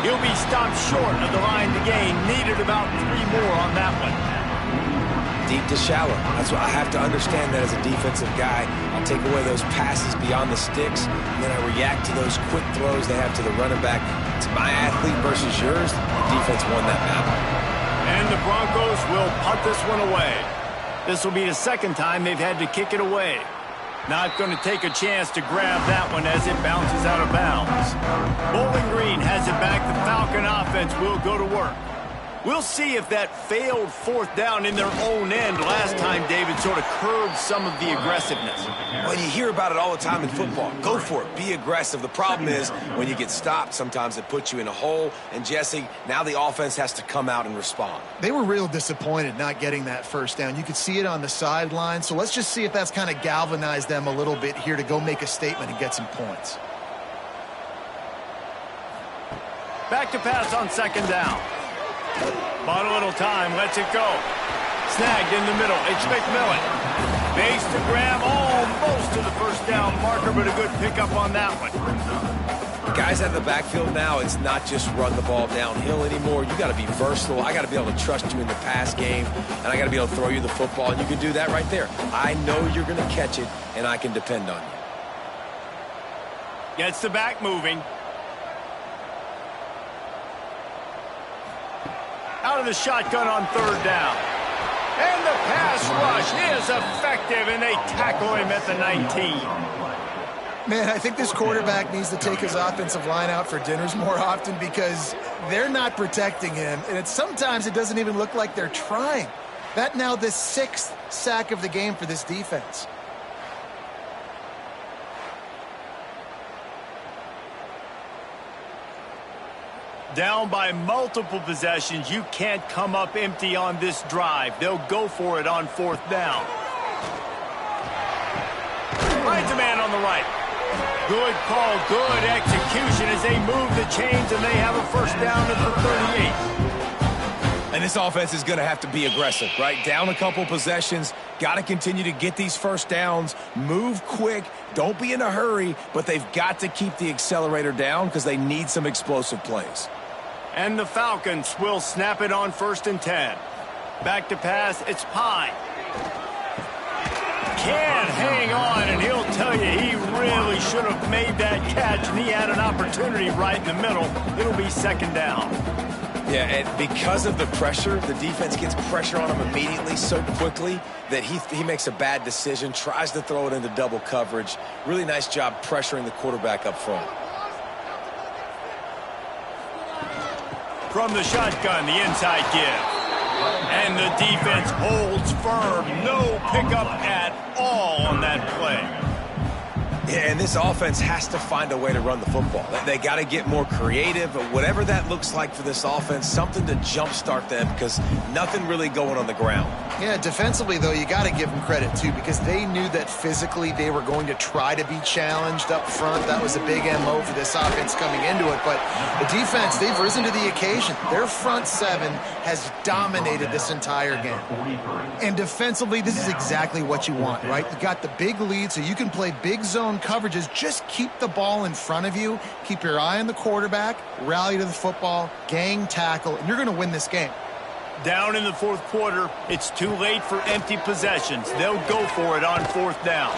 He'll be stopped short of the line to gain. Needed about 3 more on that one. Deep to shallow. That's what I have to understand that as a defensive guy. I'll take away those passes beyond the sticks, and then I react to those quick throws they have to the running back. It's my athlete versus yours. The defense won that battle. And the Broncos will punt this one away. This will be the 2nd time they've had to kick it away. Not going to take a chance to grab that one as it bounces out of bounds. Bowling Green has it back. The Falcon offense will go to work. We'll see if that failed 4th down in their own end last time, David, sort of curbed some of the aggressiveness. Well, you hear about it all the time in football. Go for it. Be aggressive. The problem is when you get stopped, sometimes it puts you in a hole. And, Jesse, now the offense has to come out and respond. They were real disappointed not getting that 1st down. You could see it on the sideline. So let's just see if that's kind of galvanized them a little bit here to go make a statement and get some points. Back to pass on 2nd down. Bought a little time, lets it go. Snagged in the middle, it's McMillan. Base to grab almost to the 1st down marker, but a good pickup on that one. Guys out of the backfield now, it's not just run the ball downhill anymore. You got to be versatile. I got to be able to trust you in the pass game, and I got to be able to throw you the football, and you can do that right there. I know you're going to catch it, and I can depend on you. Gets the back moving. Out of the shotgun on 3rd down. And the pass rush is effective, and they tackle him at the 19. Man, I think this quarterback needs to take his offensive line out for dinners more often because they're not protecting him. And sometimes it doesn't even look like they're trying. That now the 6th sack of the game for this defense. Down by multiple possessions, you can't come up empty on this drive. They'll go for it on 4th down. Finds a man on the right. Good call, good execution as they move the chains, and they have a 1st down at the 38. And this offense is going to have to be aggressive, right? Down a couple possessions, got to continue to get these 1st downs, move quick, don't be in a hurry, but they've got to keep the accelerator down because they need some explosive plays. And the Falcons will snap it on 1st and 10. Back to pass, it's Pine. Can't hang on, and he'll tell you he really should have made that catch, and he had an opportunity right in the middle. It'll be 2nd down. Yeah, and because of the pressure, the defense gets pressure on him immediately so quickly that he makes a bad decision, tries to throw it into double coverage. Really nice job pressuring the quarterback up front. From the shotgun, the inside give. And the defense holds firm. No pickup at all on that play. Yeah, and this offense has to find a way to run the football. They got to get more creative, whatever that looks like for this offense, something to jumpstart them because nothing really going on the ground. Yeah, defensively, though, you got to give them credit, too, because they knew that physically they were going to try to be challenged up front. That was a big MO for this offense coming into it. But the defense, they've risen to the occasion. Their front seven has dominated this entire game. And defensively, this is exactly what you want, right? You got the big lead, so you can play big zone coverages. Just keep the ball in front of you. Keep your eye on the quarterback. Rally to the football. Gang tackle. And you're going to win this game. Down in the fourth quarter, it's too late for empty possessions. They'll go for it on fourth down.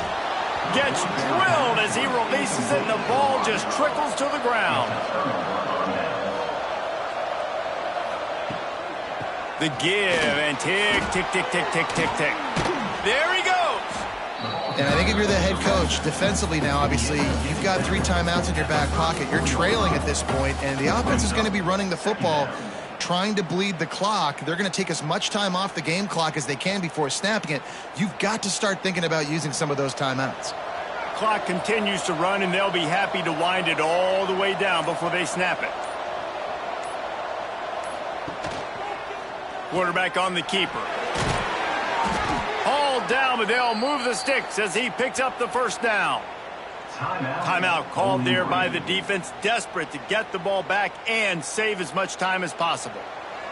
Gets drilled as he releases it, and the ball just trickles to the ground. The give and tick, tick, tick, tick, tick, tick, tick. There he goes. And I think if you're the head coach, defensively now, obviously, you've got 3 timeouts in your back pocket. You're trailing at this point, and the offense is going to be running the football, trying to bleed the clock. They're going to take as much time off the game clock as they can before snapping it. You've got to start thinking about using some of those timeouts. Clock continues to run, and they'll be happy to wind it all the way down before they snap it. Quarterback on the keeper. Hauled down, but they'll move the sticks as he picks up the first down. Timeout called there by the defense, desperate to get the ball back and save as much time as possible.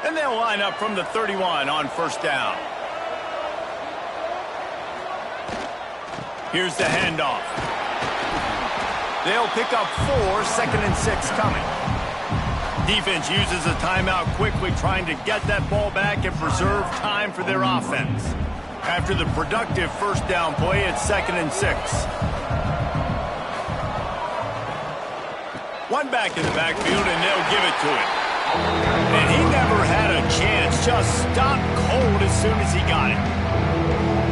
And they'll line up from the 31 on first down. Here's the handoff. They'll pick up 4, 2nd and 6 coming. Defense uses a timeout quickly, trying to get that ball back and preserve time for their offense. After the productive first down play, it's 2nd and 6. One back in the backfield, and they'll give it to him. And he never had a chance, just stopped cold as soon as he got it.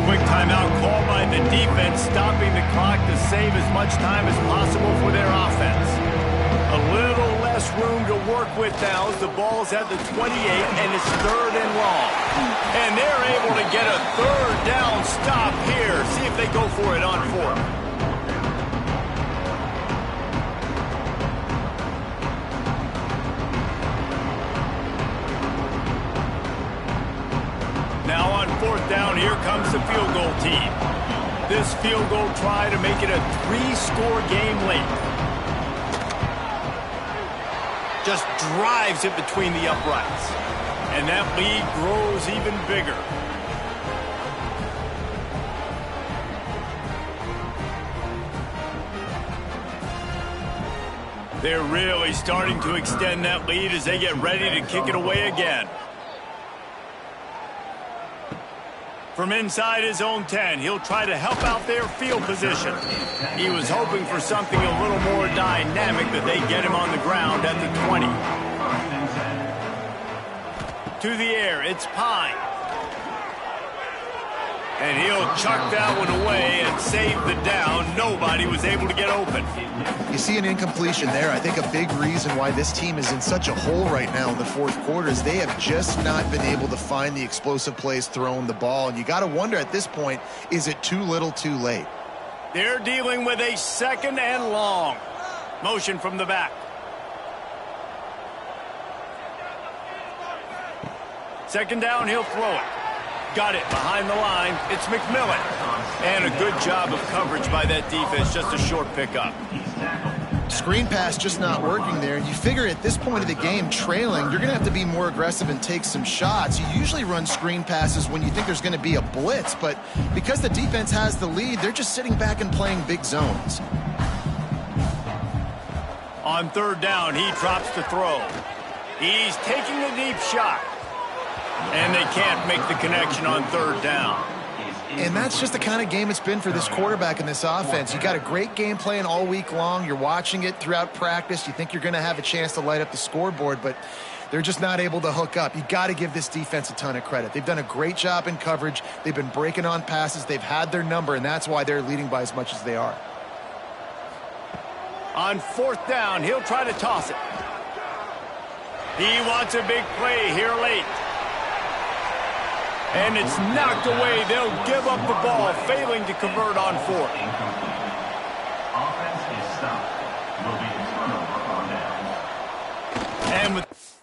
Quick timeout call by the defense, stopping the clock to save as much time as possible for their offense. A little less room to work with now as the ball's at the 28, and it's 3rd and long. And they're able to get a 3rd down stop here. See if they go for it on 4th. Now on 4th down, here comes the field goal team. This field goal try to make it a 3-score game late. Just drives it between the uprights. And that lead grows even bigger. They're really starting to extend that lead as they get ready to kick it away again. From inside his own 10, he'll try to help out their field position. He was hoping for something a little more dynamic, but they get him on the ground at the 20. To the air, it's Pine. And he'll chuck that one away and save the down. Nobody was able to get open. You see an incompletion there. I think a big reason why this team is in such a hole right now in the fourth quarter is they have just not been able to find the explosive plays throwing the ball. And you got to wonder at this point, is it too little too late? They're dealing with a 2nd and long. Motion from the back. 2nd down, he'll throw it. Got it behind the line. It's McMillan. And a good job of coverage by that defense. Just a short pickup. Screen pass just not working there. You figure at this point of the game, trailing, you're going to have to be more aggressive and take some shots. You usually run screen passes when you think there's going to be a blitz, but because the defense has the lead, they're just sitting back and playing big zones. On 3rd down, he drops to throw. He's taking a deep shot. And they can't make the connection on 3rd down. And that's just the kind of game it's been for this quarterback in this offense. You got a great game plan all week long. You're watching it throughout practice. You think you're going to have a chance to light up the scoreboard, but they're just not able to hook up. You got to give this defense a ton of credit. They've done a great job in coverage. They've been breaking on passes. They've had their number, and that's why they're leading by as much as they are. On 4th down, he'll try to toss it. He wants a big play here late. And it's knocked away. They'll give up the ball, failing to convert on 4th. stop will be a turnover on downs. And with